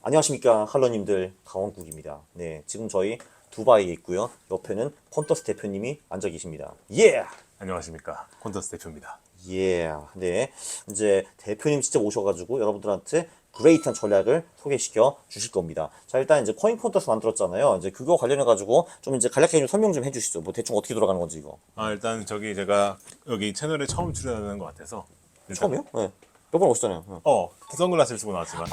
안녕하십니까 할러님들, 강원국입니다. 네, 지금 저희 두바이에 있고요. 옆에는 퀀터스 대표님이 앉아 계십니다. 안녕하십니까. 콘터스 대표입니다. 네, 이제 대표님 직접 오셔가지고 여러분들한테 그레이트한 전략을 소개시켜 주실 겁니다. 자, 일단 이제 코인 콘터스 만들었잖아요. 이제 그거 관련해가지고 좀 이제 간략하게 좀 설명 좀 해주시죠. 뭐 대충 어떻게 돌아가는 건지 이거. 일단 제가 여기 채널에 처음 출연하는 것 같아서 일단, 처음이요? 네. 몇 번 오셨잖아요. 선글라스를 쓰고 나왔지만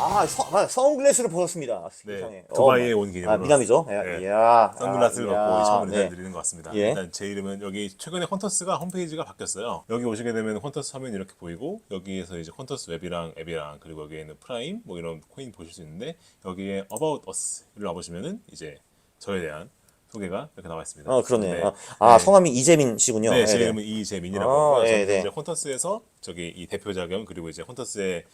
선글라스를 벗었습니다. 네, 세상에. 두바이에 온 기념으로 미남이죠? 네, 이야, 선글라스를 갖고 처음 네. 인사드리는 것 같습니다. 예. 일단 제 이름은 여기 최근에 콘터스가 홈페이지가 바뀌었어요. 여기 오시게 되면 콘터스 화면이 이렇게 보이고 여기에서 이제 콘터스 웹이랑 앱이랑 그리고 여기에는 프라임 뭐 이런 코인 보실 수 있는데 여기에 About Us를 와보시면은 이제 저에 대한 소개가 이렇게 나와 있습니다. 그렇네. 네. 성함이 이재민 씨군요. 네, 제 네. 이름은 이재민이라고 하고요. 네, 저는 네. 이제 콘터스에서 저기 이 대표자 겸 그리고 이제 콘터스의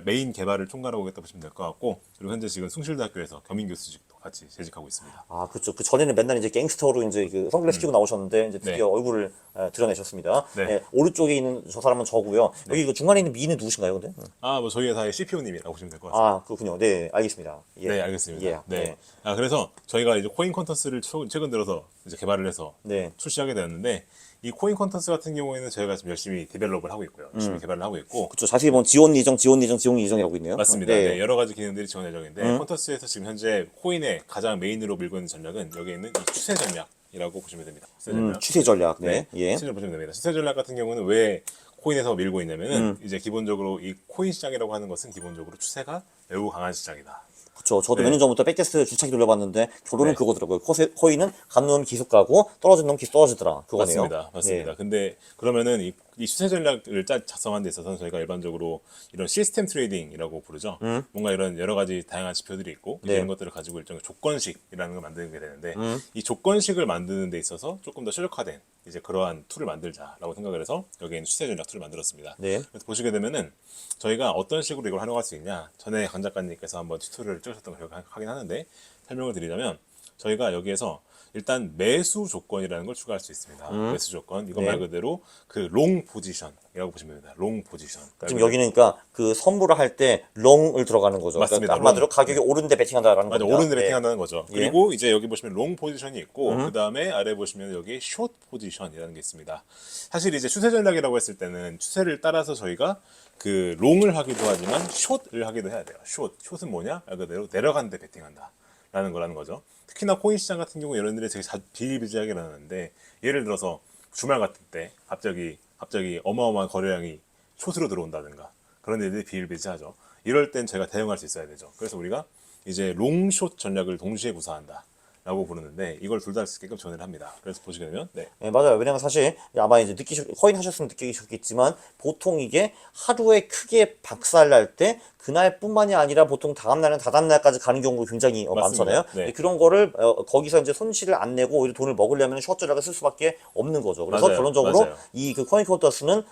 메인 개발을 총괄하고 있다 보시면 될 것 같고, 그리고 현재 지금 숭실대학교에서 겸임 교수직도 같이 재직하고 있습니다. 그렇죠. 그 전에는 맨날 이제 갱스터로 이제 그 선글라스 끼고 나오셨는데 이제 드디어 네. 얼굴을 드러내셨습니다. 네. 네, 오른쪽에 있는 저 사람은 저고요. 여기 그 중간에 있는 미는 누구신가요, 근데? 뭐 저희 회사의 CPO님이라고 보시면 될 것 같습니다. 그렇군요. 네, 알겠습니다. 예. 네, 알겠습니다. 예. 네. 그래서 저희가 이제 코인 콘터스를 최근 들어서 이제 개발을 해서 네. 출시하게 되었는데, 이 코인 콘터스 같은 경우에는 저희가 지금 열심히 디벨롭을 하고 있고요. 열심히 개발을 하고 있고. 그렇죠. 자세히 보면 지원 예정이라고 있네요. 맞습니다. 네. 네, 여러 가지 기능들이 지원 예정인데 콘터스에서 지금 현재 코인의 가장 메인으로 밀고 있는 전략은 여기에 있는 이 추세 전략이라고 보시면 됩니다. 추세 전략. 추세 전략. 네. 예. 추세를 보시면 됩니다. 추세 전략 같은 경우는 왜 코인에서 밀고 있냐면은 이제 기본적으로 이 코인 시장이라고 하는 것은 기본적으로 추세가 매우 강한 시장이다. 그렇죠. 저도 네. 몇 년 전부터 백테스트 주차기 돌려봤는데 결론은 네. 그거더라고요. 코인은 가는 놈 계속 가고 떨어지는 놈 계속 떨어지더라. 그거네요. 맞습니다. 네. 근데 그러면은 이 추세 전략을 작성한 데 있어서는 저희가 일반적으로 이런 시스템 트레이딩이라고 부르죠. 뭔가 이런 여러 가지 다양한 지표들이 있고 네. 이런 것들을 가지고 일종의 조건식이라는 걸 만드는 게 되는데 이 조건식을 만드는 데 있어서 조금 더 최적화된 이제 그러한 툴을 만들자라고 생각을 해서 여기에는 추세 전략 툴을 만들었습니다. 네. 그래서 보시게 되면은 저희가 어떤 식으로 이걸 활용할 수 있냐, 전에 강 작가님께서 한번 튜토리얼을 찍으셨던 걸 하긴 하는데, 설명을 드리자면 저희가 여기에서 일단 매수 조건이라는 걸 추가할 수 있습니다. 매수 조건, 이건 네. 말 그대로 그 롱 포지션이라고 보시면 됩니다. 롱 포지션. 지금 여기는 그러니까 그 선물을 할 때 롱을 들어가는 거죠. 맞습니다. 그러니까 한마디로 롱. 가격이 오르는데 베팅한다라는 맞아, 겁니다. 오른데 네. 베팅한다는 거죠. 예. 그리고 이제 여기 보시면 롱 포지션이 있고, 그 다음에 아래 보시면 여기 숏 포지션이라는 게 있습니다. 사실 이제 추세 전략이라고 했을 때는 추세를 따라서 저희가 그 롱을 하기도 하지만 숏을 하기도 해야 돼요. 숏은 뭐냐? 말 그대로 내려가는데 베팅한다 라는 거라는 거죠. 특히나 코인 시장 같은 경우 이런 일이 되게 비일비재하게 일어나는데, 예를 들어서 주말 같은 때 갑자기 어마어마한 거래량이 숏으로 들어온다든가 그런 일들이 비일비재하죠. 이럴 땐 제가 대응할 수 있어야 되죠. 그래서 우리가 이제 롱숏 전략을 동시에 구사한다 라고 부르는데, 이걸 둘 다 할 수 있게끔 전해를 합니다. 그래서 보시게 되면 네. 네, 맞아요. 왜냐면 사실 아마 이제 코인 하셨으면 느끼셨겠지만 보통 이게 하루에 크게 박살날 때 그날뿐만이 아니라 보통 다다음날까지 가는 경우가 굉장히 맞습니다. 많잖아요. 네. 그런 거를 거기서 이제 손실을 안 내고 오히려 돈을 먹으려면 숏 전략을 쓸 수밖에 없는 거죠. 그래서 맞아요. 결론적으로 맞아요. 이 그 코인 콘터스는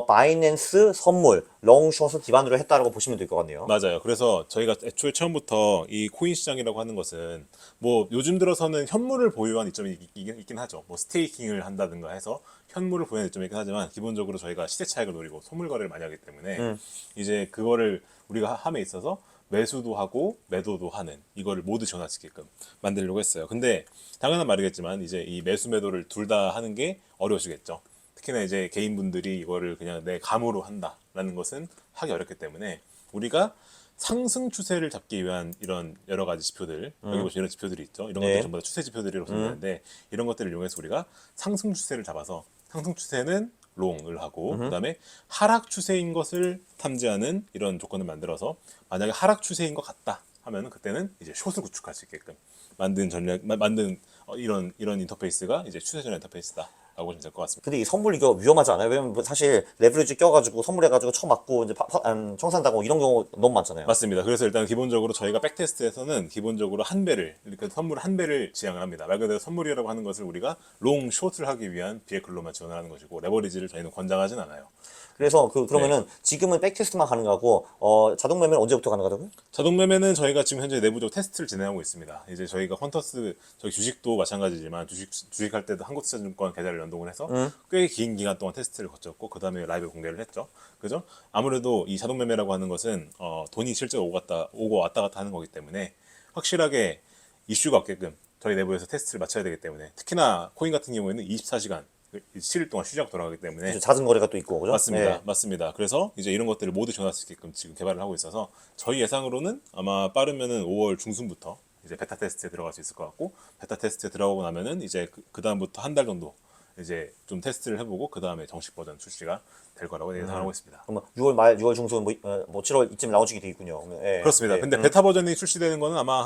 바이낸스 선물 롱숏을 기반으로 했다라고 보시면 될 것 같네요. 맞아요. 그래서 저희가 애초에 처음부터 이 코인 시장이라고 하는 것은 뭐 요즘 들어서는 현물을 보유한 이점이 있긴 하죠. 뭐 스테이킹을 한다든가 해서 현물을 보유한 이점이 있긴 하지만, 기본적으로 저희가 시세 차익을 노리고 소물 거래를 많이 하기 때문에 이제 그거를 우리가 함에 있어서 매수도 하고 매도도 하는 이거를 모두 전환시키게끔 만들려고 했어요. 근데 당연한 말이겠지만 이제 이 매수 매도를 둘 다 하는 게 어려우시겠죠. 특히나 이제 개인분들이 이거를 그냥 내 감으로 한다라는 것은 하기 어렵기 때문에, 우리가 상승 추세를 잡기 위한 이런 여러 가지 지표들, 여기 보시면 이런 지표들이 있죠. 이런 네. 것들 전부 다 추세 지표들이라고 보시면 되는데, 이런 것들을 이용해서 우리가 상승 추세를 잡아서, 상승 추세는 롱을 하고 그다음에 하락 추세인 것을 탐지하는 이런 조건을 만들어서, 만약에 하락 추세인 것 같다 하면은 그때는 이제 숏을 구축할 수 있게끔 만든 이런 이인터페이스가 이제 추세 전략 인터페이스다라고 보시면 될 것 같습니다. 근데 이 선물 이거 위험하지 않아요? 왜냐면 뭐 사실 레버리지 껴가지고 선물해가지고 쳐맞고 이제 청산당하고 이런 경우 너무 많잖아요. 맞습니다. 그래서 일단 기본적으로 저희가 백테스트에서는 기본적으로 한 배를, 그러니까 선물 한 배를 지향을 합니다. 말 그대로 선물이라고 하는 것을 우리가 롱, 숏을 하기 위한 비에클로만 지원을 하는 것이고, 레버리지를 저희는 권장하진 않아요. 그래서 그러면은 지금은 백테스트만 가능하고 자동 매매는 언제부터 가능하다고요? 자동 매매는 저희가 지금 현재 내부적으로 테스트를 진행하고 있습니다. 이제 저희가 퀀터스 저희 주식도 마찬가지지만 주식할 때도 한국투자증권 계좌를 연동을 해서 꽤 긴 기간 동안 테스트를 거쳤고 그 다음에 라이브 공개를 했죠. 그죠? 아무래도 이 자동 매매라고 하는 것은 돈이 실제로 오고 왔다 갔다 하는 거기 때문에 확실하게 이슈가 없게끔 저희 내부에서 테스트를 마쳐야 되기 때문에 특히나 코인 같은 경우에는 24시간 7일 동안 쉬지 않고 돌아가기 때문에 잦은 거래가 또 있고, 그죠? 맞습니다. 네. 맞습니다. 그래서 이제 이런 것들을 모두 지원할 수 있게끔 지금 개발을 하고 있어서 저희 예상으로는 아마 빠르면은 5월 중순부터 이제 베타 테스트에 들어갈 수 있을 것 같고 베타 테스트에 들어가고 나면은 이제 그 다음부터 한 달 정도 이제 좀 테스트를 해보고 그 다음에 정식 버전 출시가 될 거라고 예상하고 있습니다. 그럼 6월 말, 6월 중순, 뭐 7월 이쯤 라운칭이 돼 있군요. 예. 그렇습니다. 예. 근데 베타 버전이 출시되는 거는 아마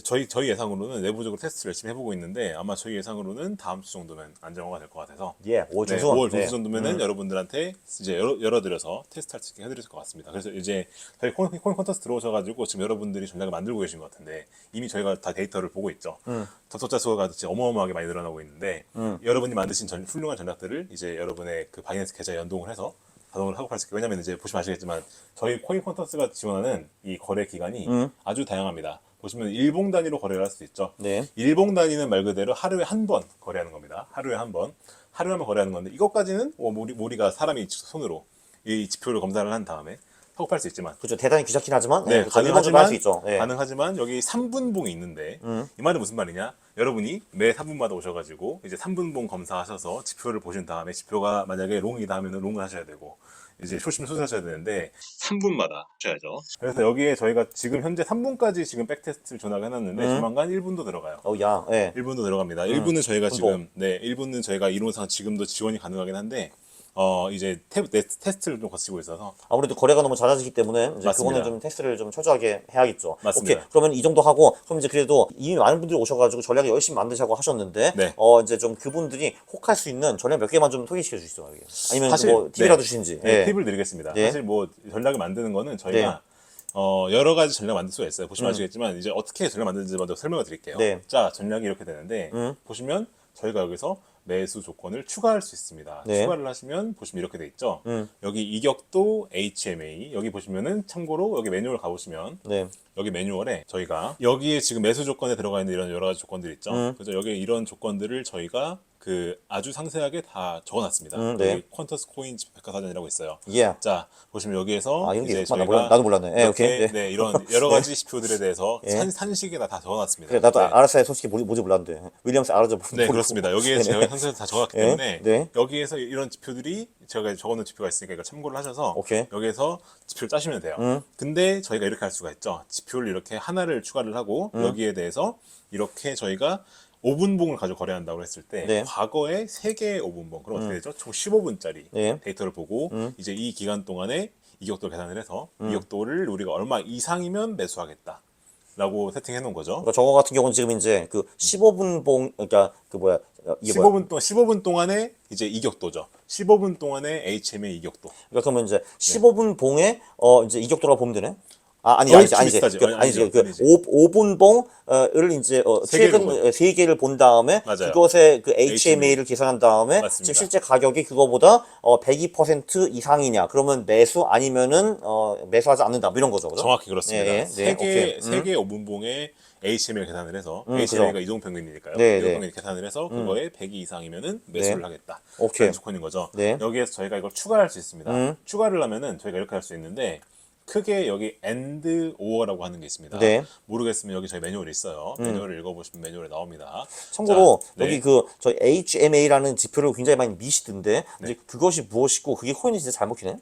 저희 예상으로는 내부적으로 테스트를 열심히 해보고 있는데 아마 저희 예상으로는 다음 주 정도면 안정화가 될 것 같아서 예, 5월 네, 중순. 5월 중순 네. 정도면은 여러분들한테 이제 열어드려서 테스트할 수 있게 해드릴 것 같습니다. 그래서 이제 저희 코인 컨테스트 들어오셔가지고 지금 여러분들이 전략을 만들고 계신 것 같은데 이미 저희가 다 데이터를 보고 있죠. 접속자 수가 진짜 어마어마하게 많이 늘어나고 있는데 여러분이 만드신 훌륭한 전략들을 이제 여러분의 그 바이낸스 계좌에 연동을 해서 자동으로 하고 팔 수 있게. 왜냐면 이제 보시면 아시겠지만 저희 코인 컨테스트가 지원하는 이 거래 기간이 아주 다양합니다. 보시면 일봉 단위로 거래를 할 수 있죠. 네. 일봉 단위는 말 그대로 하루에 한 번 거래하는 겁니다. 하루에 한 번 거래하는 건데 이것까지는 우리가 사람이 손으로 이 지표를 검사를 한 다음에 하고 팔 수 있지만 그렇죠. 대단히 귀찮긴 하지만, 네, 그렇죠. 일반적으로 할수 있죠. 예. 가능하지만 여기 3분봉이 있는데 이 말은 무슨 말이냐? 여러분이 매 3분마다 오셔가지고 이제 3분봉 검사하셔서 지표를 보신 다음에 지표가 만약에 롱이다 하면은 롱을 하셔야 되고 이제 숏이면 숏을 하셔야 되는데 3분마다 하셔야죠. 그래서 여기에 저희가 지금 현재 3분까지 지금 백테스트를 전화를 해놨는데 조만간 1분도 들어가요. 야, 예. 1분도 들어갑니다. 1분은 저희가 지금 1분은 저희가 이론상 지금도 지원이 가능하긴 한데 이제 테스트를 좀 거치고 있어서 아무래도 거래가 너무 잦아지기 때문에 이제 맞습니다. 그거는 좀 테스트를 좀 철저하게 해야겠죠. 맞습니다. 오케이. 그러면 이 정도 하고 그럼 이제 그래도 이미 많은 분들이 오셔가지고 전략을 열심히 만드자고 하셨는데 네. 이제 좀 그분들이 혹할 수 있는 전략 몇 개만 좀 소개시켜 주시죠. 여기. 아니면 사실 뭐 팁이라도 네. 주신지. 네, 예. 팁을 드리겠습니다. 네. 사실 뭐 전략을 만드는 거는 저희가 여러 가지 전략 만들 수가 있어요. 보시면 아시겠지만 이제 어떻게 전략 만드는지 먼저 설명을 드릴게요. 네. 자, 전략이 이렇게 되는데 보시면 저희가 여기서 매수 조건을 추가할 수 있습니다. 네. 추가를 하시면 보시면 이렇게 돼 있죠. 여기 이격도 HMA 여기 보시면은 참고로 여기 매뉴얼 가보시면 네. 여기 매뉴얼에 저희가 여기에 지금 매수 조건에 들어가 있는 이런 여러 가지 조건들이 있죠. 그래서 여기 이런 조건들을 저희가 그 아주 상세하게 다 적어놨습니다. 네. 여기 퀀터스 코인 백과사전이라고 있어요. 예. 자 보시면 여기에서 이런 게 이제 있구나. 저희가 나도 몰랐네. 예, 이렇게 오케이. 예. 네, 이런 여러 가지 지표들에 대해서 산식에다 다 적어놨습니다. 그래, 나도 네. RSI 솔직히 뭔지 몰랐는데 윌리엄스 알아서 네, 그렇습니다. 여기에 제가 상세히 다 적어놨기 네, 때문에 네. 여기에서 이런 지표들이 제가 적어놓은 지표가 있으니까 이걸 참고를 하셔서 오케이. 여기에서 지표를 짜시면 돼요. 근데 저희가 이렇게 할 수가 있죠. 지표를 이렇게 하나를 추가를 하고 여기에 대해서 이렇게 저희가 5분봉을 가지고 거래한다고 했을 때 네. 과거에 3개의 5분봉 그럼 어떻게 되죠? 총 15분짜리 네. 데이터를 보고 이제 이 기간 동안에 이격도를 계산을 해서 이격도를 우리가 얼마 이상이면 매수하겠다 라고 세팅해 놓은 거죠. 그러니까 저거 같은 경우는 지금 이제 그 15분 그러니까 그 뭐야 이게 15분 동안에 이제 이격도죠. 15분 동안에 HM의 이격도. 그러니까 그러면 이제 15분 봉에 이제 이격도라고 보면 되네. 거의 아니지. 비슷하죠. 아니지. 아니죠. 그 아니지. 5분 봉을 이제 세 개를 최근 보죠. 3개를 본 다음에 맞아요. 그것의 그 HMA를 계산한 다음에 맞습니다. 지금 실제 가격이 그거보다 102% 이상이냐. 그러면 매수 아니면은 매수하지 않는다. 뭐 이런 거죠. 그죠? 정확히 그렇습니다. 네, 네, 오케이. 세 개 5분봉에 HM을 계산을 해서 그죠. HMA가 이동평균이니까요. 네, 이동평균 계산을 해서 그거에 100이 이상이면은 매수를 네. 하겠다. 오케이. 라는 조건인 거죠. 네. 여기에서 저희가 이걸 추가할 수 있습니다. 추가를 하면은 저희가 이렇게 할 수 있는데 크게 여기 and or라고 하는 게 있습니다. 네. 모르겠으면 여기 저희 매뉴얼이 있어요. 매뉴얼을 읽어보시면 매뉴얼에 나옵니다. 참고로 자, 네. 여기 저희 HMA라는 지표를 굉장히 많이 미시던데 이제 그것이 무엇이고 그게 코인이 진짜 잘 먹히네.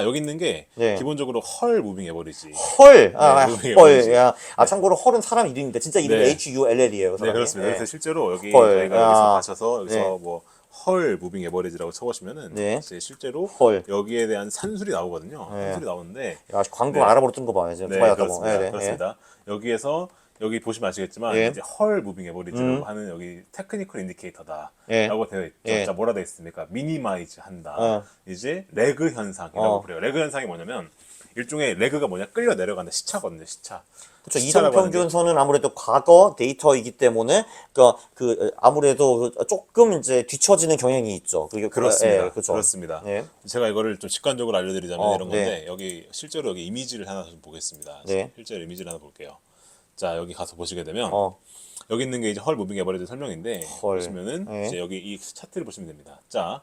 여기 있는 게 네. 기본적으로 헐 무빙 에버리지. 헐, 무빙 헐, 에버리지. 야, 참고로 헐은 사람 이름인데 진짜 이름이 네. HULL이에요. 네, 그렇습니다. 그래서 실제로 여기 헐, 저희가 야. 여기서 가셔서 여기서 네. 뭐 헐 무빙 에버리지라고 쳐보시면은 네. 이제 실제로 헐. 여기에 대한 산술이 나오거든요. 산술이 나오는데 야, 광고 네. 알아보러 뜬 거 봐. 이제 네, 좋아했다고. 그렇습니다. 네, 네, 그렇습니다. 여기에서 여기 보시면 아시겠지만 예. 이제 헐 무빙 에버리지라고 하는 여기 테크니컬 인디케이터다라고 예. 되어 있죠. 예. 자, 뭐라 되어 있습니까? 미니마이즈 한다. 이제 레그 현상이라고 그래요. 레그 현상이 뭐냐면 일종의 레그가 뭐냐? 끌려 내려가는 시차거든요. 시차. 그렇죠. 시차라고 하는 게 이동평균선은 아무래도 과거 데이터이기 때문에 아무래도 조금 이제 뒤처지는 경향이 있죠. 그렇습니다. 예, 그렇죠. 그렇습니다. 네. 제가 이거를 좀 직관적으로 알려드리자면 이런 네. 건데 여기 실제로 여기 이미지를 하나 좀 보겠습니다. 네. 실제로 이미지를 하나 볼게요. 자 여기 가서 보시게 되면 여기 있는 게 이제 헐 무빙 에버리지 설명인데 헐. 보시면은 네. 이제 여기 이 차트를 보시면 됩니다. 자,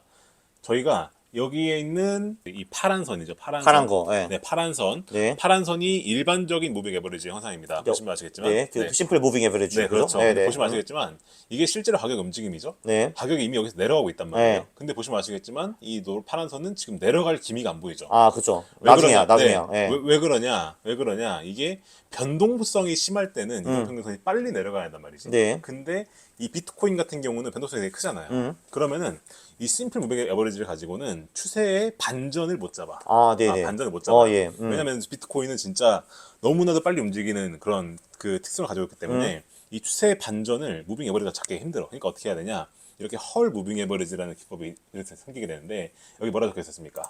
저희가 여기에 있는 이 파란 선이죠. 파란 파란 선. 거, 네. 네, 파란 선. 네. 파란 선이 일반적인 무빙 에버리지 형상입니다. 보시면 아시겠지만. 네, 그 심플 무빙 에버리지. 네, 그렇죠. 네, 근데 네. 보시면 아시겠지만 이게 실제로 가격 움직임이죠. 네. 가격이 이미 여기서 내려가고 있단 말이에요. 네. 근데 보시면 아시겠지만 이 파란 선은 지금 내려갈 기미가 안 보이죠. 아, 그죠. 왜 나중이야, 그러냐? 나중이야. 네. 네. 왜 그러냐? 왜 그러냐? 이게 변동성이 심할 때는 이동 평균선이 빨리 내려가야 한단 말이지. 네. 근데 이 비트코인 같은 경우는 변동성이 되게 크잖아요. 그러면은 이 심플 무빙 에버리지를 가지고는 추세의 반전을 못 잡아. 아, 네네. 반전을 못 잡아. 예. 왜냐면 비트코인은 진짜 너무나도 빨리 움직이는 그런 그 특성을 가지고 있기 때문에 이 추세의 반전을 무빙 에버리지가 잡기 힘들어. 그러니까 어떻게 해야 되냐? 이렇게 헐 무빙 에버리지라는 기법이 이렇게 생기게 되는데 여기 뭐라 적혀 있었습니까?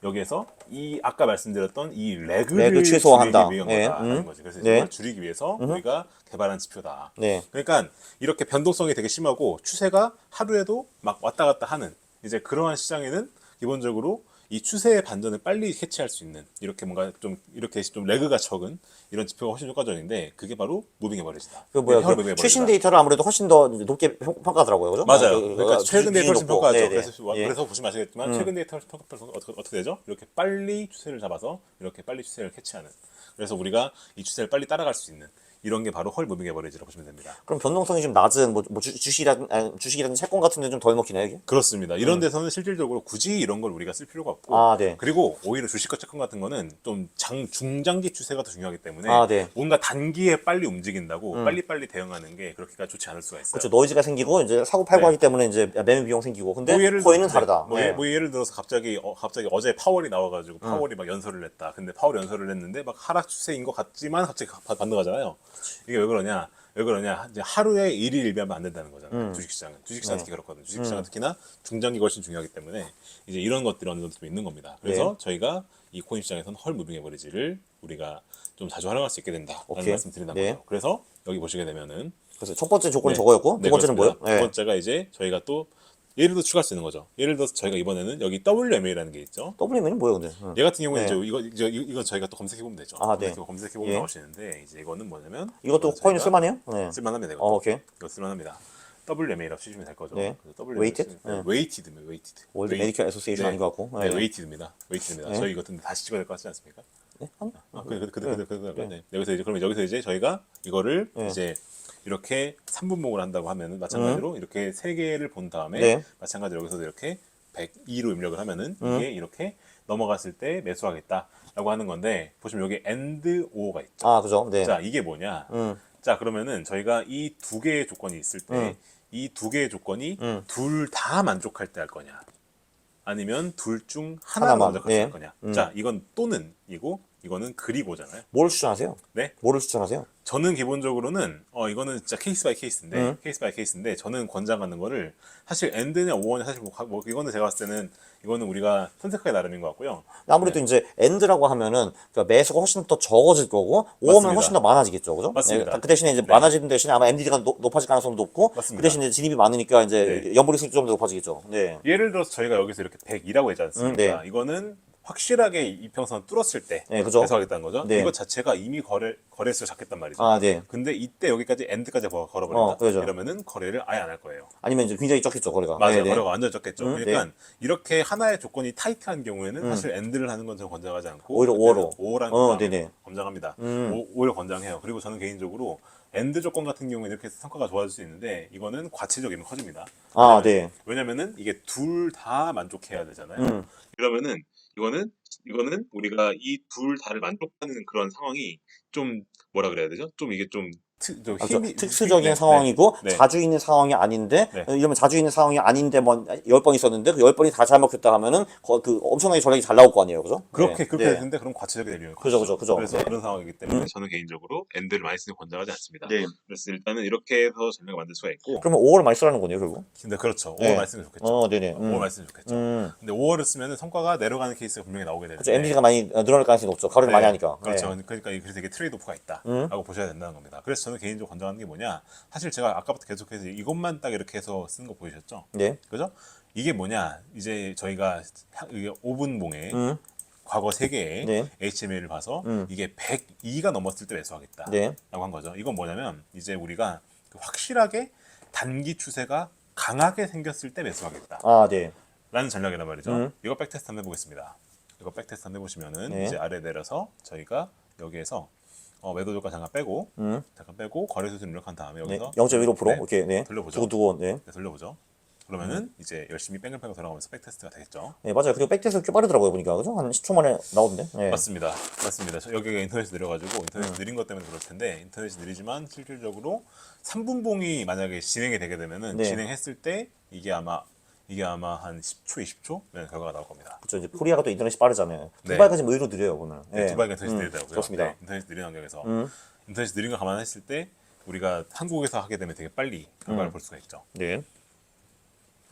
여기에서 이 아까 말씀드렸던 이 레그를 레그 최소화한다. 줄이기 위한 예, 거다라는 거지. 그래서 네. 이걸 줄이기 위해서 우리가 개발한 지표다. 네. 그러니까 이렇게 변동성이 되게 심하고 추세가 하루에도 막 왔다 갔다 하는 이제 그러한 시장에는 기본적으로 이 추세의 반전을 빨리 캐치할 수 있는 이렇게 뭔가 좀 이렇게 좀 레그가 적은 이런 지표가 훨씬 효과적인데 그게 바로 무빙 에버리지다. 그 뭐야, 헐 그 무빙 최신 에버리지다. 데이터를 아무래도 훨씬 더 평가하더라고요, 그죠? 맞아요. 그, 그러니까 최근 데이터를 기준이 높고. 평가하죠. 네네. 그래서, 예. 그래서 보시면 아시겠지만 최근 데이터를 평가해서 어떻게 되죠? 이렇게 빨리 추세를 잡아서 이렇게 빨리 추세를 캐치하는. 그래서 우리가 이 추세를 빨리 따라갈 수 있는 이런 게 바로 헐 무빙 에버리지라고 보시면 됩니다. 그럼 변동성이 좀 낮은 주식이라든지 채권 같은 데 좀 덜 먹히나요, 이게? 그렇습니다. 이런 데서는 실질적으로 굳이 이런 걸 우리가 쓸 필요가 없고 아, 네. 그리고 오히려 주식과 채권 같은 거는 좀 중장기 추세가 더 중요하기 때문에 아, 네. 뭔가 단기에 빨리 움직인다고 빨리빨리 대응하는 게 그렇게까지 좋지 않을 수가 있어요. 그렇죠. 노이즈가 생기고, 이제 사고 팔고 네. 하기 때문에 이제 매매 비용 생기고. 근데 예를 코인은 들어서- 다르다. 뭐, 네. 뭐 예를 들어서 갑자기 어제 파월이 나와가지고 파월이 막 연설을 냈다. 근데 파월이 연설을 했는데 막 하락 추세인 것 같지만 갑자기 반등하잖아요. 이게 왜 그러냐? 이제 하루에 일희일비하면 안 된다는 거잖아요. 주식시장은. 주식시장 특히 그렇거든요. 주식시장은 특히나 중장기가 훨씬 중요하기 때문에 이제 이런 것들이 어느 정도 좀 있는 겁니다. 그래서 네. 저희가 이 코인 시장에서는 헐 무빙 에버리지를 우리가 좀 자주 활용할 수 있게 된다라는 오케이. 말씀 드린단 네. 말이에요. 그래서 여기 보시게 되면은 그래서 첫 번째 조건이 네. 저거였고, 네, 두 번째는 뭐예요? 그렇습니다. 두 번째가 이제 저희가 또 예를 들어 추가할 수 있는 거죠. 예를 들어서 저희가 이번에는 여기 WMA라는 게 있죠. WM은 뭐예요, 근데? 얘 같은 경우는 네. 이건 저희가 또 검색해 보면 되죠. 아, 네. 검색해 보면 예. 나오시는데 이제 이거는 뭐냐면 이것도 저희가 코인이 쓸만해요? 네. 쓸만합니다. 이것도. 오케이. 이거 쓸만합니다. WMA라고 치시면 될 거죠. 네. 그래서 WMA Weighted? 네. 웨이티드입니다. 웨이티드. 월드 메디컬 애소시에이션 아닌 것 같고. 네, 네. 웨이티드입니다. 웨이티드입니다. 네. 저희 이거 근데 다시 찍어야 될 것 같지 않습니까? 네? 네. 여기서 이제 그러면 여기서 이제 저희가 이거를 네. 이제 이렇게 3분목을 한다고 하면은 마찬가지로 이렇게 세 개를 본 다음에 네. 마찬가지로 여기서도 이렇게 102로 입력을 하면은 이게 이렇게 넘어갔을 때 매수하겠다라고 하는 건데 보시면 여기 and or가 있죠. 아, 그죠. 네. 자, 이게 뭐냐? 자, 그러면은 저희가 이 두 개의 조건이 있을 때 이 두 개의 조건이 둘 다 만족할 때 할 거냐? 아니면 둘 중 하나만 하나만. 만족할 때 예. 할 거냐? 자, 이건 또는 이고 이거는 그리고잖아요. 뭘 추천하세요? 네? 뭐를 추천하세요? 저는 기본적으로는 이거는 진짜 케이스 바이 케이스인데 케이스 바이 케이스인데 저는 권장하는 거를 사실 엔드냐 오어냐 사실 뭐 이거는 제가 봤을 때는 이거는 우리가 선택하기 나름인 것 같고요. 아무래도 이제 엔드라고 하면은 그러니까 매수가 훨씬 더 적어질 거고 오면 맞습니다. 훨씬 더 많아지겠죠, 그죠? 맞습니다. 네, 그 대신에 이제 많아지는 대신에 아마 MD가 높아질 가능성도 높고 맞습니다. 그 대신에 진입이 많으니까 이제 네. 연보리 수익이 좀 더 높아지겠죠. 네. 예를 들어서 저희가 여기서 이렇게 102라고 했지 않습니까? 네. 이거는 확실하게 이평선 뚫었을 때 네, 그죠? 매수하겠다는 거죠. 네. 이거 자체가 이미 거래수를 잡겠단 말이죠. 아, 네. 근데 이때 여기까지 엔드까지 걸어버린다. 그죠. 이러면은 거래를 아예 안 할 거예요. 아니면 이제 굉장히 적겠죠, 거래가. 맞아요. 네, 네. 거래가 완전 적겠죠. 그러니까 네. 이렇게 하나의 조건이 타이트한 경우에는 사실 엔드를 하는 건 저는 권장하지 않고 오히려 오어로. 오어라는 네네. 권장합니다. 오히려 권장해요. 그리고 저는 개인적으로 엔드 조건 같은 경우에 이렇게 해서 성과가 좋아질 수 있는데 이거는 과체적이면 커집니다. 아, 네. 왜냐면은 이게 둘 다 만족해야 되잖아요. 그러면은 이거는 우리가 이 둘 다를 만족하는 그런 상황이 좀 뭐라 그래야 되죠? 좀 이게 좀 특수적인 네, 상황이고 네. 자주 있는 상황이 아닌데 네. 이러면 자주 있는 상황이 아닌데 뭐 10번 있었는데 그 10번이 다 잘 먹혔다 하면은 그 엄청나게 전략이 잘 나올 거 아니에요, 그죠? 그렇게 네. 되는데 그럼 과체적이 되려요. 그죠. 그래서 그런 상황이기 때문에 저는 개인적으로 엔드를 많이 쓰는 권장하지 않습니다. 네. 그래서 일단은 이렇게 해서 전략을 만들 수가 있고. 그러면 5월 많이 쓰라는 거네요, 결국. 근데 그렇죠. 네. 5월 많이 쓰면 좋겠죠. 네네. 5월 많이 쓰면 좋겠죠. 근데 5월을 쓰면 성과가 내려가는 케이스가 분명히 나오게 되는데. 그렇죠. MD가 많이 늘어날 가능성이 높죠. 가루를 네, 많이 하니까. 그렇죠. 네. 그러니까 그래서 이게 트레이드오프가 있다라고 보셔야 된다는 겁니다. 그래서 저는 개인적으로 권장하는 게 뭐냐? 사실 제가 아까부터 계속해서 이것만 딱 이렇게 해서 쓰는 거 보이셨죠? 네. 그죠? 이게 뭐냐? 이제 저희가 5분봉에 과거 3개의 네. HMA를 봐서 이게 102가 넘었을 때 매수하겠다. 네. 라고 한 거죠. 이건 뭐냐면 이제 우리가 확실하게 단기 추세가 강하게 생겼을 때 매수하겠다. 아, 네. 라는 전략이란 말이죠. 이거 백테스트 한번 해보겠습니다. 이거 백테스트 한번 해보시면은 네. 이제 아래 내려서 저희가 여기에서 매도 조건 잠깐 빼고 거래 수수 입력한 다음에 네. 여기서 0.15%. 네, 오케이. 네. 돌려보죠. 두고 네. 네, 돌려보죠. 그러면은 이제 열심히 뺑글뺑글 돌아가면서 백테스트가 되겠죠. 네, 맞아요. 그리고 백테스트 꽤 빠르더라고요, 보니까. 그죠? 한 10초 만에 나오던데. 네. 맞습니다. 여기가 인터넷이 느려가지고 인터넷이 느린 것 때문에 그럴 텐데 인터넷이 느리지만 실질적으로 3분봉이 만약에 진행이 되게 되면은 네. 진행했을 때 이게 아마 한 10초, 20초 면 결과가 나올 겁니다. 그렇죠. 이제 코리아가 또 인터넷이 빠르잖아요. 네. 두바이까지 뭐 의외로 느려요, 오늘. 네, 두바이가 인터넷이 느리더라고요. 그렇습니다. 네, 인터넷이 느린 환경에서 인터넷이 느린 거 감안했을 때 우리가 한국에서 하게 되면 되게 빨리 결과를 볼 수가 있죠. 네.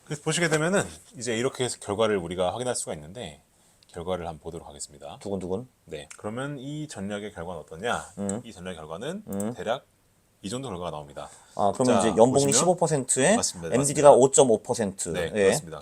그래서 보시게 되면은 이제 이렇게 해서 결과를 우리가 확인할 수가 있는데 결과를 한번 보도록 하겠습니다. 두근두근. 네, 그러면 이 전략의 결과는 어떠냐? 이 전략의 결과는 대략 이 정도 결과가 나옵니다. 아, 그러면 자, 이제 연봉이 보시면 15%에 맞습니다. 엔비디가 5.5%. 네, 예. 그렇습니다.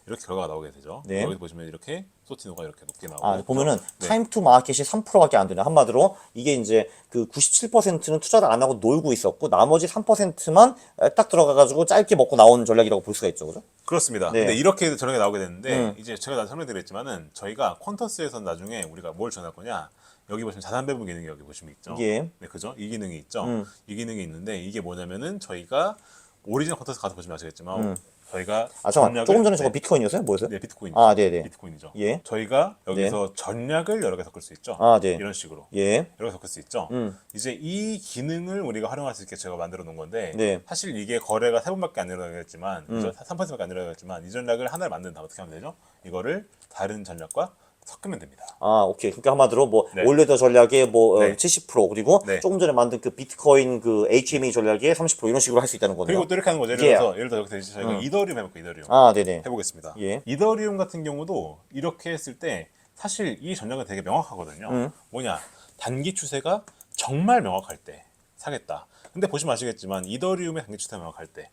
이렇게 결과가 나오게 되죠. 네. 여기 보시면 이렇게 소티노가 이렇게 높게 나오고. 아, 보면은 네. 타임 투 마켓이 3%밖에 안 되네. 한마디로 이게 이제 그 97%는 투자를 안 하고 놀고 있었고 나머지 3%만 딱 들어가가지고 짧게 먹고 나온 전략이라고 볼 수가 있죠, 그죠? 그렇습니다. 네. 근데 이렇게 전략이 나오게 되는데 이제 제가 설명드렸지만은 저희가 퀀터스에서 나중에 우리가 뭘 전할 거냐? 여기 보시면 자산 배분 기능이 여기 보시면 있죠. 예. 네, 그죠? 이 기능이 있죠. 이 기능이 있는데 이게 뭐냐면은 저희가 오리지널 퀀터스 가서 보시면 아시겠지만 저희가 아, 잠깐만. 전략을- 조금 전에 저거 네, 비트코인이었어요? 뭐였어요? 네, 비트코인. 아, 네네. 비트코인이죠. 예. 저희가 여기서 전략을 여러 개 섞을 수 있죠. 아, 네. 이런 식으로. 예. 여러 개 섞을 수 있죠. 이제 이 기능을 우리가 활용할 수 있게 제가 만들어 놓은 건데 네. 사실 이게 거래가 3번밖에 안 일어나겠지만 3%밖에 안 일어나겠지만 이 전략을 하나를 만든 다음 어떻게 하면 되죠? 이거를 다른 전략과 섞으면 됩니다. 아, 오케이. 그러니까 한마디로 뭐 네. 올레더 전략의 뭐 네. 70% 그리고 네. 조금 전에 만든 그 비트코인 그 HME 전략의 30% 이런 식으로 할 수 있다는 거네요. 그리고 또 이렇게 하는 거죠. 예. 예를 들어서 여기서 저희가 이더리움 해볼게요. 이더리움. 아, 네네. 해보겠습니다. 예. 이더리움 같은 경우도 이렇게 했을 때 사실 이 전략은 되게 명확하거든요. 뭐냐? 단기 추세가 정말 명확할 때 사겠다. 근데 보시면 아시겠지만 이더리움의 단기 추세가 명확할 때,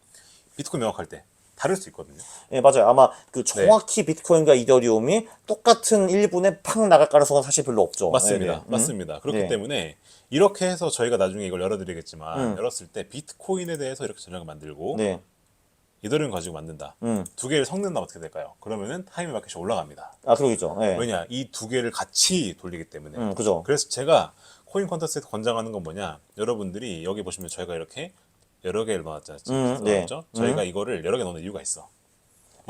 비트코인 명확할 때 다를 수 있거든요. 예, 맞아요. 아마 그 네. 정확히 비트코인과 이더리움이 똑같은 1분에 팍 나갈 가능성은 사실 별로 없죠. 맞습니다. 네, 네. 맞습니다. 그렇기 네. 때문에 이렇게 해서 저희가 나중에 이걸 열어드리겠지만 열었을 때 비트코인에 대해서 이렇게 전략을 만들고 네. 이더리움 가지고 만든다. 두 개를 섞는다면 어떻게 될까요? 그러면은 타이밍 마켓이 올라갑니다. 아, 그러겠죠. 네. 왜냐? 이 두 개를 같이 돌리기 때문에. 그죠. 그래서 제가 코인 컨텐츠에서 권장하는 건 뭐냐? 여러분들이 여기 보시면 저희가 이렇게 여러 개를 넣었잖아요. 네. 저희가 이거를 여러 개 넣는 이유가 있어.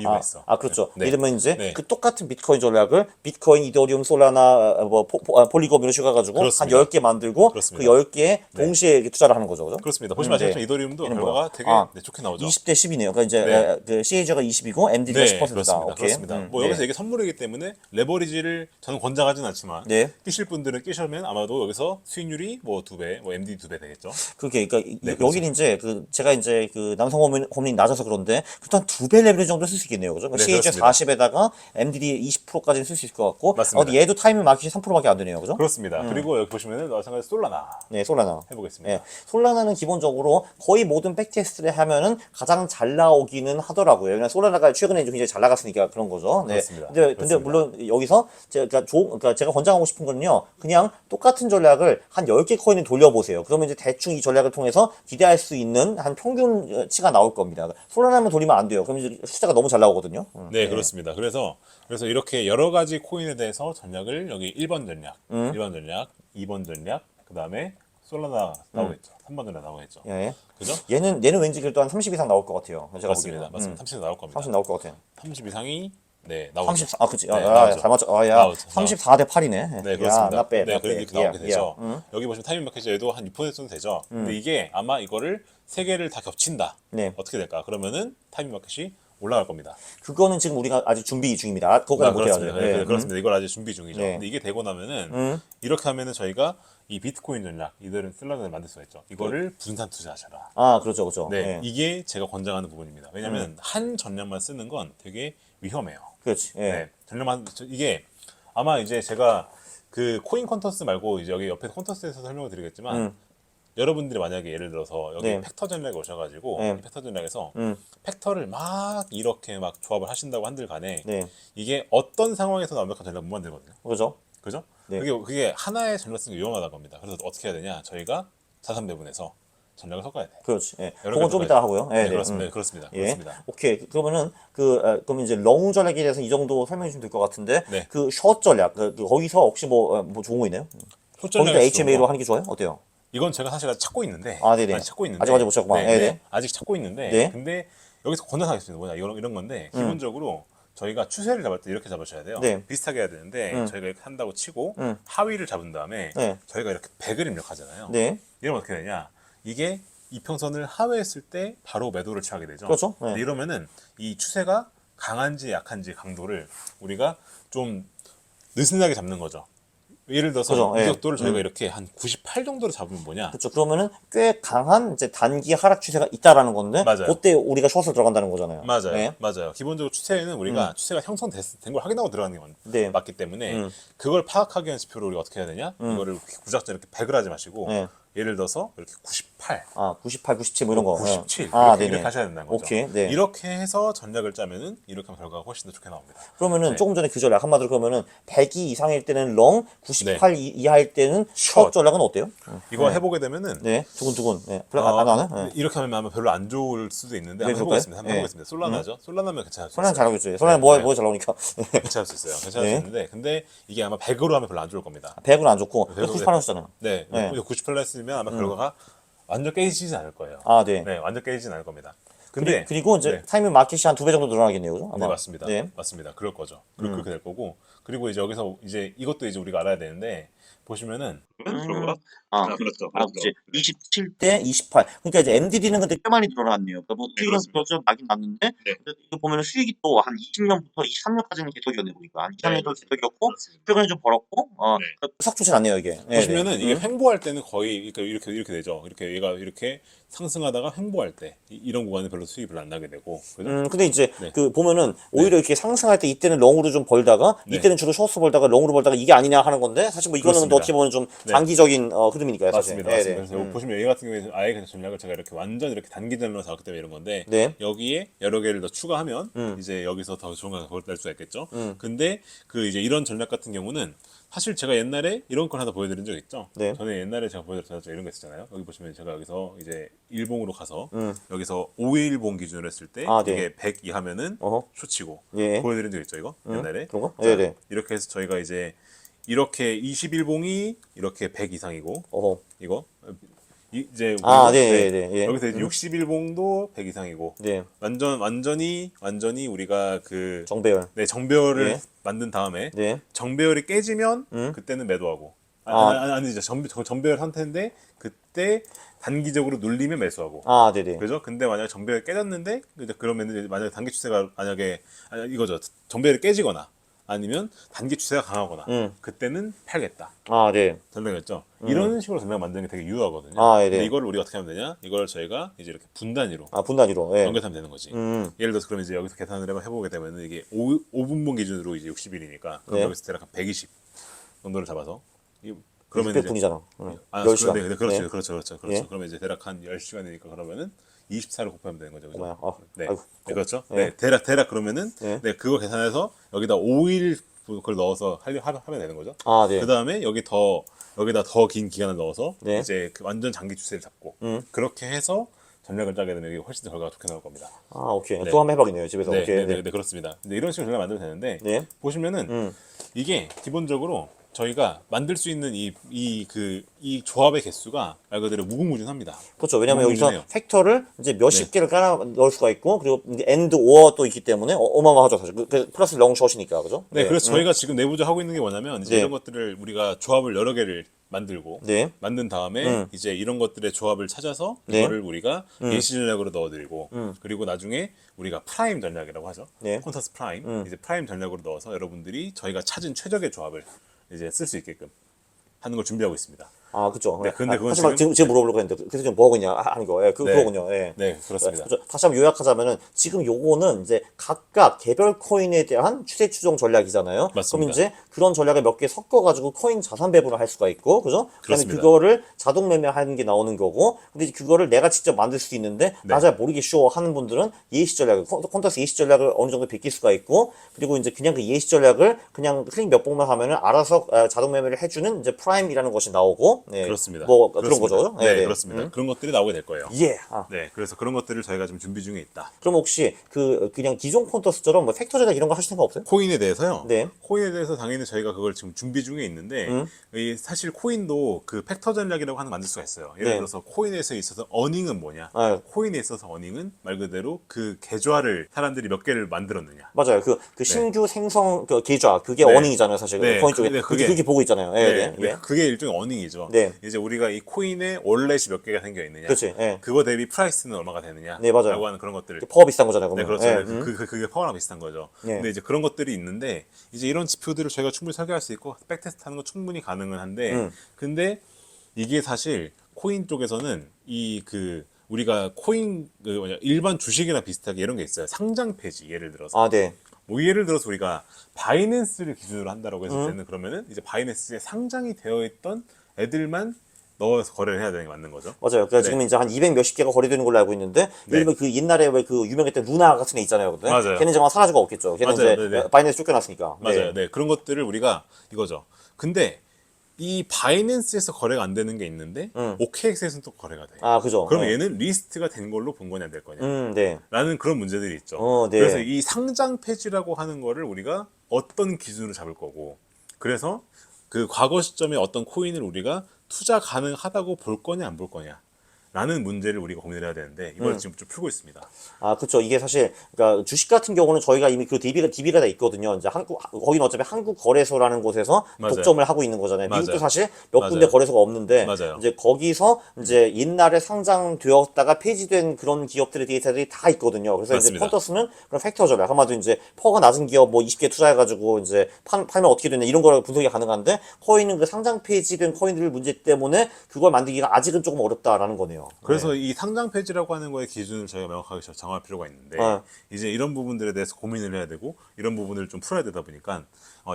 이유가 있어. 아, 그렇죠. 네. 예를 들면 이제 네. 그 똑같은 비트코인 전략을 비트코인, 이더리움, 솔라나, 뭐 폴리곤 이런 식으로 해가지고 한 그렇습니다. 10개 만들고 그렇습니다. 그 10개에 동시에 이렇게 투자를 하는 거죠. 그죠? 그렇습니다. 보시면 아시겠지만 네. 이더리움도 얘는 결과가 뭐야? 되게 아, 좋게 나오죠. 20대 10이네요. 그러니까 이제 네. 그 CAG가 20이고 MD가 10%다. 그렇습니다. 오케이. 그렇습니다. 뭐 여기서 이게 선물이기 때문에 레버리지를 저는 권장하지는 않지만 네. 끼실 분들은 끼시면 아마도 여기서 수익률이 뭐 2배, 뭐 MD 2배 되겠죠. 그렇게, 그러니까 네, 여기는 이제 그 제가 이제 그 남성 호르몬이 낮아서 그런데 그래도 한 2배 레벨 정도 쓸 수 있겠네요, 그죠? 네, CAG 그렇습니다. 40에다가 MDD 20%까지는 쓸 수 있을 것 같고, 맞습니다. 얘도 타이밍 마켓이 3%밖에 안 되네요, 그죠? 그렇습니다. 그리고 여기 보시면은 마찬가지 솔라나 네, 솔라나. 해보겠습니다. 예, 솔라나는 기본적으로 거의 모든 백테스트를 하면은 가장 잘 나오기는 하더라고요. 그냥 솔라나가 최근에 좀 굉장히 잘 나갔으니까 그런 거죠. 네. 그렇습니다. 근데 그렇습니다. 물론 여기서 그러니까 제가 권장하고 싶은 거는요, 그냥 똑같은 전략을 한 10개 코인을 돌려보세요. 그러면 이제 대충 이 전략을 통해서 기대할 수 있는 한 평균치가 나올 겁니다. 솔라나만 돌리면 안 돼요. 그럼 이제 숫자가 너무 잘 나오거든요. 네, 그렇습니다. 그래서 이렇게 여러 가지 코인에 대해서 전략을 여기 1번 전략, 1번 전략, 2번 전략, 그 다음에 솔라나 나오겠죠. 3번 전략 나오겠죠. 예. 그죠? 얘는 왠지 그래도 한 30 이상 나올 것 같아요. 제가 맞습니다. 보기에는. 맞습니다. 30 나올 겁니다. 30 나올 것 같아요. 30 이상이 네, 나오죠. 34, 아, 그치. 네, 아, 나오죠. 잘 맞죠. 아, 야, 나오죠. 34대 8이네. 네, 그렇습니다. 야, 네, 나 빼. 이렇게 나오게 되죠. 여기 보시면 타이밍 마켓이 얘도 한 6% 정도 되죠. 근데 이게 아마 이거를 세 개를 다 겹친다. 네. 어떻게 될까? 그러면은 타이밍 마켓이 올라갈 겁니다. 그거는 지금 우리가 아직 준비 중입니다. 아, 그거까지 못해요. 그렇습니다. 네, 그렇습니다. 이걸 아직 준비 중이죠. 네. 근데 이게 되고 나면은 이렇게 하면은 저희가 이 비트코인 전략, 이들은 슬라드를 만들 수가 있죠. 이거를 분산 투자하셔라. 아, 그렇죠, 그렇죠. 네, 네. 이게 제가 권장하는 부분입니다. 왜냐하면 한 전략만 쓰는 건 되게 위험해요. 그렇지. 예. 네, 전략만 이게 아마 이제 제가 그 코인 컨터스 말고 이제 여기 옆에 컨터스에서 설명을 드리겠지만 여러분들이 만약에 예를 들어서 여기 네. 팩터 전략에 오셔가지고 네. 이 팩터 전략에서 팩터를 막 이렇게 막 조합을 하신다고 한들 간에 네. 이게 어떤 상황에서 완벽한 전략 못 만들거든요. 그렇죠. 그죠? 네. 그게 하나의 전략 쓰는 게 위험하다고 합니다. 그래서 어떻게 해야 되냐? 저희가 자산 배분해서 전략을 섞어야 돼. 그렇지. 예. 여러 그건 좀 가지가 이따 하고요. 네, 네, 그렇습니다. 음. 그렇습니다. 예. 그렇습니다. 오케이. 그러면은 그럼 이제 롱 전략에 대해서 이 정도 설명해 주시면 될 것 같은데 네. 그 숏 전략 거기서 혹시 뭐 좋은 거 있나요? 거기도 숏전략에서 HMA로 하는 게 좋아요? 어때요? 이건 제가 사실 아직 찾고 있는데 아, 네네. 아직 찾고 있는데 아직 못 찾구만. 네, 네네. 네. 아직 찾고 있는데 네. 근데 여기서 권한하겠습니다. 뭐냐 이런 건데 기본적으로 저희가 추세를 잡을 때 이렇게 잡으셔야 돼요. 네. 비슷하게 해야 되는데 저희가 이렇게 한다고 치고 하위를 잡은 다음에 네. 저희가 이렇게 100을 입력하잖아요. 네. 이러면 어떻게 되냐? 이게 이평선을 하회했을 때 바로 매도를 취하게 되죠. 그렇죠. 네. 근데 이러면은 이 추세가 강한지 약한지 강도를 우리가 좀 느슨하게 잡는 거죠. 예를 들어서 그죠, 이 예. 격도를 저희가 이렇게 한 98 정도로 잡으면 뭐냐? 그렇죠. 그러면은 꽤 강한 이제 단기 하락 추세가 있다라는 건데 맞아요. 그때 우리가 숏을 들어간다는 거잖아요. 맞아요. 네. 맞아요. 기본적으로 추세에는 우리가 추세가 형성된 걸 확인하고 들어가는 게 네. 맞기 때문에 그걸 파악하기 위한 지표를 우리가 어떻게 해야 되냐? 이거를 무작정 이렇게 100을 하지 마시고 네. 예를 들어서 이렇게 98, 98, 97 뭐 이런 거. 97 아, 이렇게, 네네. 이렇게 하셔야 된다는 거죠. 오케이. 네. 이렇게 해서 전략을 짜면은 이렇게 하면 결과가 훨씬 더 좋게 나옵니다. 그러면은 네. 조금 전에 그 전략 한마디로 그러면은 102 이상일 때는 롱, 98 네. 이하일 때는 숏 전략은 어때요? 이거 해보게 되면은 네. 두근두근. 네. 별로 안 하네. 네. 이렇게 하면 아마 별로 안 좋을 수도 있는데 네, 한번 그럴까요? 해보겠습니다. 한번 네. 해보겠습니다. 솔라나죠? 솔라나면 괜찮을 수 소나는 있어요. 잘하겠죠. 소나는 뭐 잘 나오니까. 괜찮을 수 있어요. 괜찮을 네. 수 있는데 근데 이게 아마 100으로 하면 별로 안 좋을 겁니다. 100은 안 좋고 100은 98 하셨잖아요. 네, 네. 98 했으면 아마 결과가 완전 깨지진 않을 거예요. 아, 네. 네, 완전 깨지진 않을 겁니다. 근데 그리고 이제 네. 타이밍 마켓이 한 2배 정도 늘어나겠네요. 그죠? 아마. 네, 맞습니다. 네. 맞습니다. 그럴 거죠. 그렇게 될 거고. 그리고 이제 여기서 이제 이것도 이제 우리가 알아야 되는데 보시면은 아, 그렇죠. 그렇지. 27대 28. 그러니까 이제 MDD는 근데 꽤 많이 늘어났네요. 그러니까 뭐 수익은 그렇죠. 나긴 났는데 이거 보면은 수익이 또 한 20년부터 23년까지는 계속이었네 보니까 한 2, 3년 계속이었고 최근에 좀 벌었고 싹 좋진 않네요 이게. 네, 보시면은 네. 이게 횡보할 때는 거의 그러니까 이렇게 되죠. 이렇게 얘가 이렇게 상승하다가 횡보할 때 이런 구간에 별로 수익이 별로 안 나게 되고. 그죠? 근데 이제 네. 그 보면은 오히려 이렇게 상승할 때 이때는 롱으로 좀 벌다가 네. 이때는 주로 숏으로 벌다가 롱으로 벌다가 이게 아니냐 하는 건데 사실 뭐 이거는 그렇습니다. 어떻게 보면 좀 네. 장기적인 흐름이니까요. 사실. 맞습니다. 네, 맞습니다. 네. 그래서 보시면 얘 같은 경우에는 아예 그냥 전략을 제가 이렇게 완전 이렇게 단기 전략으로 잡았기 때문에 이런 건데 네. 여기에 여러 개를 더 추가하면 이제 여기서 더 좋은 걸 낼 수가 있겠죠. 근데 그 이제 이런 전략 같은 경우는 사실 제가 옛날에 이런 걸 하나 보여드린 적 있죠. 네. 전에 옛날에 제가 보여드렸던 이런 거 있었잖아요. 여기 보시면 제가 여기서 이제 일봉으로 가서 여기서 5일봉 기준으로 했을 때 아, 네. 이게 100 이하면은 어허. 쇼치고 예. 보여드린 적 있죠. 이거 옛날에. 그런 거? 자, 네, 네. 이렇게 해서 저희가 이제 이렇게 21봉이 이렇게 100 이상이고 어허. 이거 이제 아, 우리가- 네, 네, 예. 여기서 이제 61봉도 100 이상이고 네. 완전히 우리가 그 정배열. 네, 정배열을 예. 만든 다음에 네. 정배열이 깨지면 그때는 매도하고 아니죠 정배열 상태인데 그때 단기적으로 눌리면 매수하고 아, 네네. 그죠? 근데 만약에 정배열이 깨졌는데 이제 그러면 이제 만약에 단기 추세가 만약에 이거죠 정배열이 깨지거나 아니면 단기 추세가 강하거나 그때는 팔겠다. 아, 네. 전략이었죠. 이런 식으로 전략 만드는 게 되게 유효하거든요. 아, 네. 근데 이걸 우리가 어떻게 하면 되냐? 이걸 저희가 이제 이렇게 분단위로 아, 분단위로. 예. 연결하면 되는 거지. 예를 들어서 그러면 이제 여기서 계산을 해보게 되면은 이게 5분봉 기준으로 이제 60일이니까 그럼 네. 여기서 대략 한 120 정도를 잡아서 그러면 600분이잖아. 아, 10시간. 네, 그렇죠, 네. 그렇죠. 예. 그러면 이제 대략 한 10시간이니까 그러면은 24를 곱하면 되는 거죠. 그죠? 어머야, 아, 네. 아이고. 네, 그렇죠. 네. 네, 대략 그러면은 네. 네, 그거 계산해서 여기다 5일 그걸 넣어서 하면 되는 거죠. 아, 네. 그 다음에 여기다 더 긴 기간을 넣어서 네. 이제 그 완전 장기 추세를 잡고 그렇게 해서 전략을 짜게 되면 이게 훨씬 더 결과가 좋게 나올 겁니다. 아, 오케이. 네. 또 한번 해봐야겠네요, 집에서. 네, 오케이. 네, 네. 네, 네, 그렇습니다. 근데 이런 식으로 전략 만들면 되는데 네. 보시면은 이게 기본적으로 저희가 만들 수 있는 이 조합의 개수가 말 그대로 무궁무진합니다. 그렇죠. 왜냐면 여기서 무궁무진해요. 팩터를 이제 몇십 네. 개를 깔아 넣을 수가 있고, 그리고 이제 엔드 오어 또 있기 때문에 어마어마하죠, 사실. 플러스 롱숏이니까, 그죠? 네, 그래서 저희가 지금 내부적으로 하고 있는 게 뭐냐면 이제 네. 이런 것들을 우리가 조합을 여러 개를 만들고 네. 만든 다음에 이제 이런 것들의 조합을 찾아서 네. 이거를 우리가 예시 전략으로 넣어드리고 그리고 나중에 우리가 프라임 전략이라고 하죠. 네. 콘서스 프라임 이제 프라임 전략으로 넣어서 여러분들이 저희가 찾은 최적의 조합을 이제 쓸 수 있게끔 하는 걸 준비하고 있습니다. 아, 그쵸. 네, 근데 그건 하지만 지금 물어보려고 했는데, 그래서 지금 뭐하겠냐 하는 거. 예, 네. 그거군요. 예. 네, 그렇습니다. 그렇죠. 다시 한번 요약하자면은, 지금 요거는 이제 각각 개별 코인에 대한 추세 추종 전략이잖아요. 맞습니다. 그럼 이제 그런 전략을 몇 개 섞어가지고 코인 자산 배분을 할 수가 있고, 그죠? 그 다음에 그렇습니다. 그거를 자동 매매하는 게 나오는 거고, 근데 이제 그거를 내가 직접 만들 수도 있는데, 네. 나 잘 모르겠쇼 하는 분들은 예시 전략을, 콘터스 예시 전략을 어느 정도 베낄 수가 있고, 그리고 이제 그냥 그 예시 전략을 그냥 클릭 몇 번만 하면은 알아서 자동 매매를 해주는 이제 프라임이라는 것이 나오고, 있고, 네. 그렇습니다. 뭐 그런 그렇습니다. 거죠. 네, 그렇습니다. 그런 것들이 나오게 될 거예요. 예. 네, 그래서 그런 것들을 저희가 좀 준비 중에 있다. 그럼 혹시 그냥 기존 콘터스처럼 뭐 팩터 전략 이런 거 하실 생각 없어요? 코인에 대해서요? 네. 코인에 대해서 당연히 저희가 그걸 지금 준비 중에 있는데, 이 사실 코인도 그 팩터 전략이라고 하는 거 만들 수가 있어요. 예를 네. 들어서 코인에서 있어서 어닝은 뭐냐? 아, 코인에 있어서 어닝은 말 그대로 그 계좌를 사람들이 몇 개를 만들었느냐? 맞아요. 그 신규 생성 그 계좌 그게 네. 어닝이잖아요, 사실. 네, 코인 쪽에 네, 그렇게 보고 있잖아요. 예, 네, 네. 네, 예. 그게 일종의 어닝이죠. 네. 이제 우리가 이 코인에 월렛이 몇 개가 생겨 있느냐? 그렇지. 예. 그거 대비 프라이스는 얼마가 되느냐? 네, 맞아요. 라고 하는 그런 것들. 퍼 비슷한 거잖아요, 네, 그러면. 그렇죠. 예. 그게 파워랑 비슷한 거죠. 네. 근데 이제 그런 것들이 있는데, 이제 이런 지표들을 저희가 충분히 설계할 수 있고, 백테스트 하는 건 충분히 가능은 한데, 근데 이게 사실 코인 쪽에서는 우리가 코인, 일반 주식이랑 비슷하게 이런 게 있어요. 상장 폐지, 예를 들어서. 아, 네. 뭐 예를 들어서 우리가 바이낸스를 기준으로 한다라고 했을 때는 그러면은 이제 바이낸스에 상장이 되어 있던 애들만 넣어서 거래를 해야 되는 게 맞는 거죠. 맞아요. 그러니까 지금 이제 한 200 몇십 개가 거래되는 걸로 알고 있는데, 예를 들면 그 옛날에 왜 그 유명했던 루나 같은 애 있잖아요. 근데 맞아요. 걔는 정말 사라지고 없겠죠. 걔는 맞아요. 이제 네네. 바이낸스 쫓겨났으니까. 맞아요. 네. 그런 것들을 우리가 이거죠. 근데 이 바이낸스에서 거래가 안 되는 게 있는데 OKX에서는 또 거래가 돼. 아, 그죠. 그럼 네. 얘는 리스트가 된 걸로 본 거냐 안 될 거냐. 네. 라는 그런 문제들이 있죠. 네. 그래서 이 상장 폐지라고 하는 거를 우리가 어떤 기준으로 잡을 거고, 그래서 그 과거 시점에 어떤 코인을 우리가 투자 가능하다고 볼 거냐 안 볼 거냐 라는 문제를 우리가 고민을 해야 되는데, 이걸 지금 좀 풀고 있습니다. 아, 그렇죠. 이게 사실 그러니까 주식 같은 경우는 저희가 이미 그 DB가 다 있거든요. 이제 거기는 어차피 한국 거래소라는 곳에서 맞아요. 독점을 하고 있는 거잖아요. 미국도 맞아요. 사실 몇 맞아요. 군데 거래소가 없는데 맞아요. 이제 거기서 이제 옛날에 상장되었다가 폐지된 그런 기업들의 데이터들이 다 있거든요. 그래서 맞습니다. 이제 펀더스는 그런 팩터 전략 한마디로 이제 퍼가 낮은 기업 뭐 20개 투자해가지고 이제 팔면 어떻게 되냐 이런 걸 분석이 가능한데, 코인은 그 상장 폐지된 코인들 문제 때문에 그걸 만들기가 아직은 조금 어렵다라는 거네요. 그래서 이 상장 폐지라고 하는 거의 기준을 저희가 명확하게 정할 필요가 있는데, 이제 이런 부분들에 대해서 고민을 해야 되고 이런 부분을 좀 풀어야 되다 보니까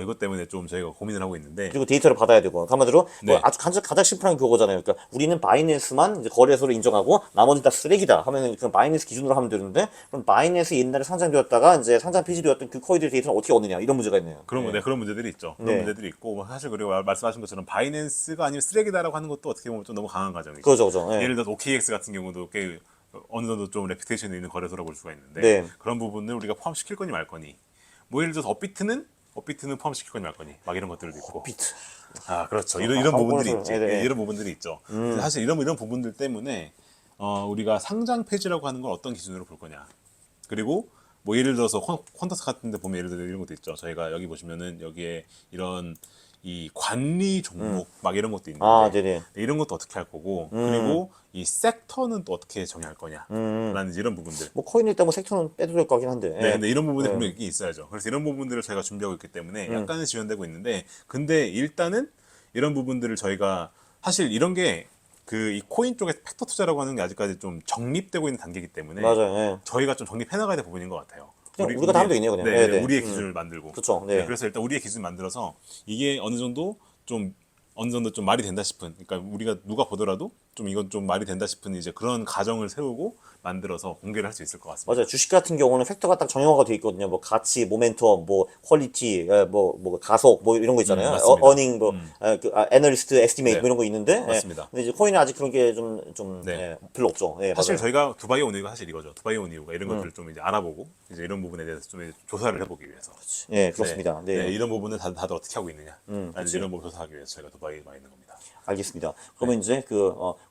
이것 때문에 좀 저희가 고민을 하고 있는데, 그리고 데이터를 받아야 되고, 한마디로 네. 뭐 아주 가장 심플한 그거잖아요. 그러니까 우리는 바이낸스만 이제 거래소를 인정하고 나머지 다 쓰레기다 하면은 그냥 바이낸스 기준으로 하면 되는데, 그럼 바이낸스 옛날에 상장되었다가 이제 상장 폐지되었던 그 코인들 데이터는 어떻게 얻느냐 이런 문제가 있네요. 그런 문제들이 있죠. 그런 문제들이 있고, 뭐 사실 그리고 말씀하신 것처럼 바이낸스가 아니면 쓰레기다라고 하는 것도 어떻게 보면 좀 너무 강한 가정이죠. 그죠. 예를 들어서 OKX 같은 경우도 꽤 어느 정도 좀 레피테이션이 있는 거래소라고 볼 수가 있는데, 네. 그런 부분을 우리가 포함시킬 거니 말 거니, 뭐 예를 들어서 업비트는 포함시킬 거니 말 거니, 막 이런 것들도 있고. 비트. 아, 그렇죠. 이런 부분들이 있지. 네. 이런 부분들이 있죠. 사실 이런 부분들 때문에 우리가 상장 폐지라고 하는 걸 어떤 기준으로 볼 거냐. 그리고 뭐 예를 들어서 콘터스 같은 데 보면 예를 들어 이런 것도 있죠. 저희가 여기 보시면은 여기에 이런 이 관리 종목 막 이런 것도 있는데, 아, 네네. 이런 것도 어떻게 할 거고, 그리고 이 섹터는 또 어떻게 정의할 거냐라는 이런 부분들. 뭐 코인이 있다 뭐 섹터는 빼도 될 것 같긴 한데. 네, 근데 이런 부분이 분명히 있어야죠. 그래서 이런 부분들을 저희가 준비하고 있기 때문에 약간은 지연되고 있는데, 근데 일단은 이런 부분들을 저희가 사실 이런 게 이 코인 쪽에 팩터 투자라고 하는 게 아직까지 좀 정립되고 있는 단계이기 때문에 맞아요. 예. 저희가 좀 정립해 나가야 될 부분인 것 같아요. 그냥 우리가 다 하면 되겠네요, 그냥. 네, 네, 네. 우리의 기준을 만들고. 그렇죠. 네. 그래서 일단 우리의 기준 만들어서 이게 어느 정도 좀 말이 된다 싶은, 그러니까 우리가 누가 보더라도 좀 이건 좀 말이 된다 싶은 이제 그런 가정을 세우고 만들어서 공개를 할 수 있을 것 같습니다. 맞아요. 주식 같은 경우는 팩터가 딱 정형화가 돼 있거든요. 뭐 가치, 모멘텀, 뭐 퀄리티, 뭐 가속, 뭐 이런 거 있잖아요. 맞습니다. 어닝, 애널리스트 에스티메이트 네. 뭐 이런 거 있는데. 맞습니다. 근데 이제 코인은 아직 그런 게 네. 별로 없죠. 예, 사실 맞아요. 저희가 두바이에 온 이유가 사실 이거죠. 두바이에 온 이유가 이런 것들을 좀 이제 알아보고 이제 이런 부분에 대해서 좀 이제 조사를 해보기 위해서. 예, 그렇습니다. 네. 이런 부분을 다들 어떻게 하고 있느냐. 이런 부분 조사하기 위해서 저희가 두바이에 와 있는 겁니다. 알겠습니다. 그러면 이제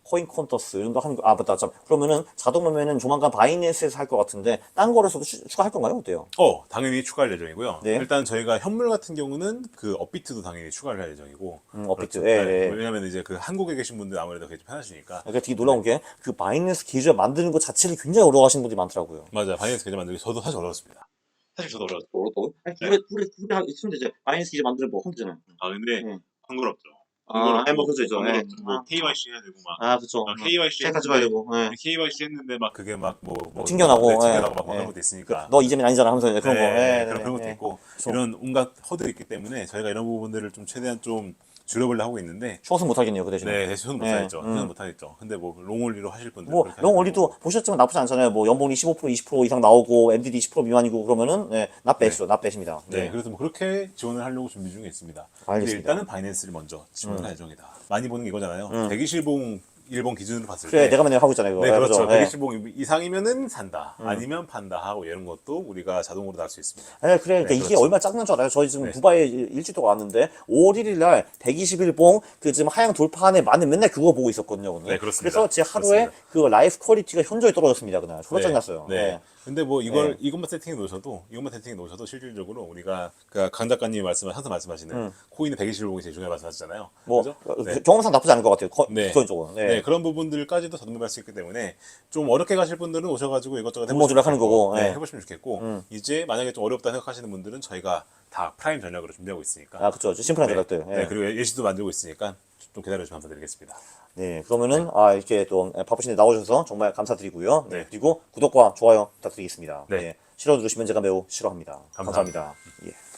코인 콘터스 이런 거 하는 거, 맞다. 참. 그러면은 자동으로면은 조만간 바이낸스에서 할 것 같은데, 딴 거래소도 추가할 건가요? 어때요? 당연히 추가할 예정이고요. 네. 일단 저희가 현물 같은 경우는 그 업비트도 당연히 추가를 할 예정이고. 업비트. 그렇죠. 예. 왜냐면 이제 그 한국에 계신 분들 아무래도 그게 좀 편하시니까. 그러니까 되게 놀라운 게 그 바이낸스 계좌 만드는 것 자체를 굉장히 어려워하시는 분들이 많더라고요. 맞아요. 바이낸스 계좌 만들기 저도 사실 어려웠습니다. 사실 저도 어려웠어요. 어렵다고? 아니, 그래 있으면 되죠. 바이낸스 계좌 만드는 뭐 컴퓨터잖아요. 근데 응. 번거롭죠. 뭐 그죠, 있죠. 예. KYC 해야 되고 막. 그쵸. KYC 책 가져가야 되고. 예. KYC 했는데 막 그게 막 튕겨나고, 튕겨나고 막 예. 그런 것도 있으니까. 너 이재민 아니잖아 하면서 이제 그런 거. 네, 예, 그런 것도 예. 있고 이런 온갖 허들이 있기 때문에 저희가 이런 부분들을 좀 최대한 좀 줄여보려 하고 있는데, 추워서 못 하겠네요, 그 대신에. 네, 대신은 예, 못하겠죠. 대신은 못하겠죠. 근데 뭐 롱올리로 하실 분들 뭐, 롱올리도 보셨지만 나쁘지 않잖아요. 뭐, 연봉이 15% 20% 이상 나오고, MDD 10% 미만이고, 그러면은, 낫배시죠. 낫배십니다. 네, 그래서 뭐 그렇게 지원을 하려고 준비 중에 있습니다. 근데 알겠습니다. 일단은 바이낸스를 먼저 지금 진행을 할 예정이다. 많이 보는 게 이거잖아요. 대기실봉 일본 기준으로 봤을 그래, 때 내가 맨날 하고 있잖아요. 이거. 네, 그렇죠. 그죠? 네. 대기실봉 이상이면은 산다. 아니면 판다 하고 이런 것도 우리가 자동으로 날 수 있습니다. 네, 그래. 그러니까 네, 이게 그렇죠. 얼마나 작는 줄 알아요? 저희 지금 네. 두바이에 일주도가 왔는데 5월 1일 날 121봉 그 지금 하향 돌파안에 맞는 맨날 그거 보고 있었거든요. 오늘. 네, 그렇습니다. 그래서 제 하루에 그렇습니다. 그 라이프 퀄리티가 현저히 떨어졌습니다. 그날. 졸라 짜증났어요. 네. 근데 뭐 이걸 네. 이것만 세팅해 놓으셔도 실질적으로 우리가 강 작가님이 항상 말씀하시는 코인의 120일봉이 제일 중요하다고 말씀하시잖아요. 뭐 그죠? 네. 경험상 나쁘지 않은 것 같아요. 네. 기본적으로. 네. 네, 그런 부분들까지도 자동화할 수 있기 때문에 좀 어렵게 가실 분들은 오셔가지고 이것저것 분모 조작하는 거고, 네, 네. 해보시면 좋겠고 이제 만약에 좀 어렵다 생각하시는 분들은 저희가 다 프라임 전략으로 준비하고 있으니까 아, 그쵸. 심플한 전략들. 네, 그리고 예시도 만들고 있으니까 좀 기다려주시면 감사드리겠습니다. 네, 그러면은 이렇게 또 바쁘신데 나오셔서 정말 감사드리고요. 네. 네. 그리고 구독과 좋아요 부탁드리겠습니다. 네. 네. 싫어 누르시면 제가 매우 싫어합니다. 감사합니다. 감사합니다. 예.